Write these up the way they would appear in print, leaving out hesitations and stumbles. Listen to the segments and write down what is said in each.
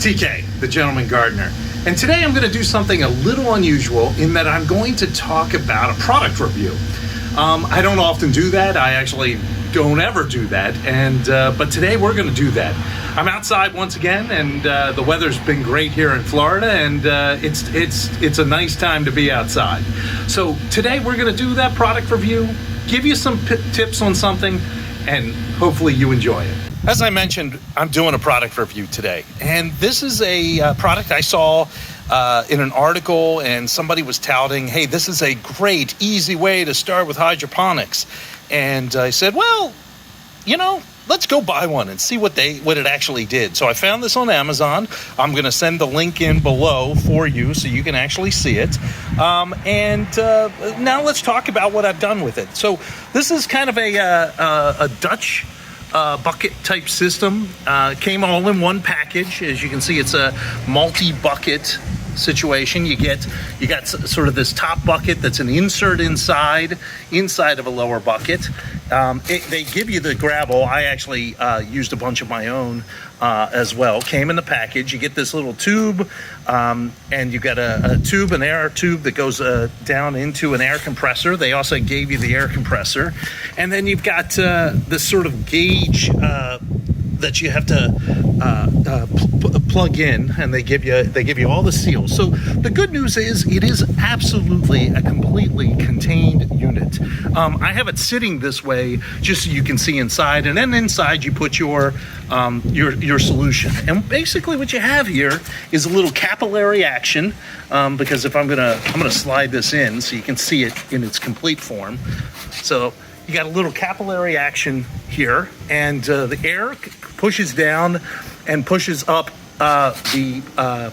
TK, the gentleman gardener. And today I'm going to do something a little unusual in that I'm going to talk about a product review. I don't often do that. I actually don't ever do that. But today we're going to do that. I'm outside once again, and the weather's been great here in Florida, and it's a nice time to be outside. So today we're going to do that product review, give you some tips on something, and hopefully you enjoy it. As I mentioned, I'm doing a product review today, and this is a product I saw in an article, and somebody was touting, hey, this is a great, easy way to start with hydroponics. And I said, well, you know, let's go buy one and see what it actually did. So I found this on Amazon. I'm going to send the link in below for you so you can actually see it. Now let's talk about what I've done with it. So this is kind of a Dutch bucket type system. Came all in one package. As you can see, it's a multi-bucket situation. You got sort of this top bucket that's an insert inside of a lower bucket. They give you the gravel. I actually used a bunch of my own as well. Came in the package. You get this little tube, and you got a tube, an air tube that goes down into an air compressor. They also gave you the air compressor, and then you've got this sort of gauge that you have to plug in, and they give you all the seals. So the good news is it is absolutely a completely contained unit. I have it sitting this way just so you can see inside, and then inside you put your solution. And basically what you have here is a little capillary action, because if I'm gonna slide this in so you can see it in its complete form. So you got a little capillary action here, and the air pushes down and pushes up the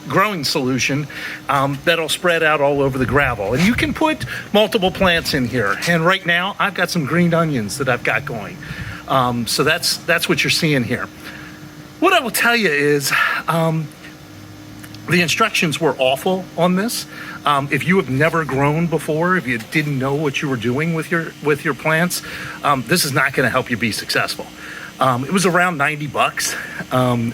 growing solution that'll spread out all over the gravel. And you can put multiple plants in here. And right now, I've got some green onions that I've got going. So that's what you're seeing here. What I will tell you is the instructions were awful on this. If you have never grown before, if you didn't know what you were doing with your plants, this is not going to help you be successful. It was around $90.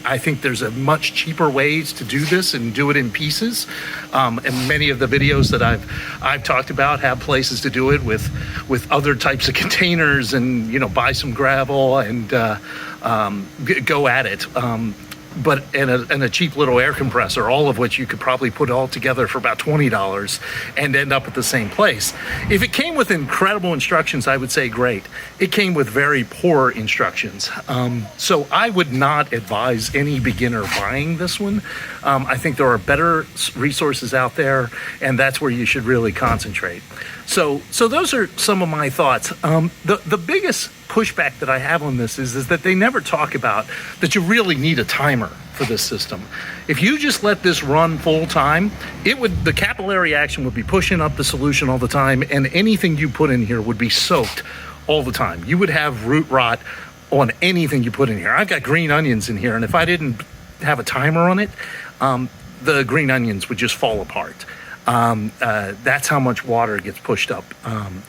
I think there's a much cheaper ways to do this and do it in pieces. And many of the videos that I've talked about have places to do it with other types of containers, and buy some gravel and go at it. But and a cheap little air compressor, all of which you could probably put all together for about $20 and end up at the same place. If it came with incredible instructions, I would say great. It came with very poor instructions. So I would not advise any beginner buying this one. I think there are better resources out there, and that's where you should really concentrate. So those are some of my thoughts. The biggest pushback that I have on this is that they never talk about that you really need a timer for this system. If you just let this run full time, the capillary action would be pushing up the solution all the time, and anything you put in here would be soaked all the time. You would have root rot on anything you put in here. I've got green onions in here, and if I didn't have a timer on it, the green onions would just fall apart. That's how much water gets pushed up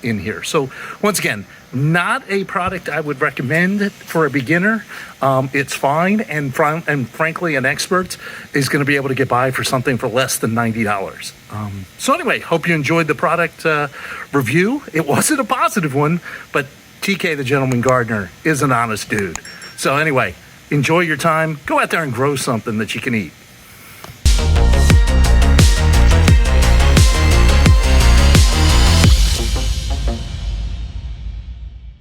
in here. So once again, not a product I would recommend for a beginner. It's fine, and frankly, an expert is going to be able to get by for something for less than $90. So anyway, hope you enjoyed the product review. It wasn't a positive one, but TK, the gentleman gardener, is an honest dude. So anyway, enjoy your time. Go out there and grow something that you can eat.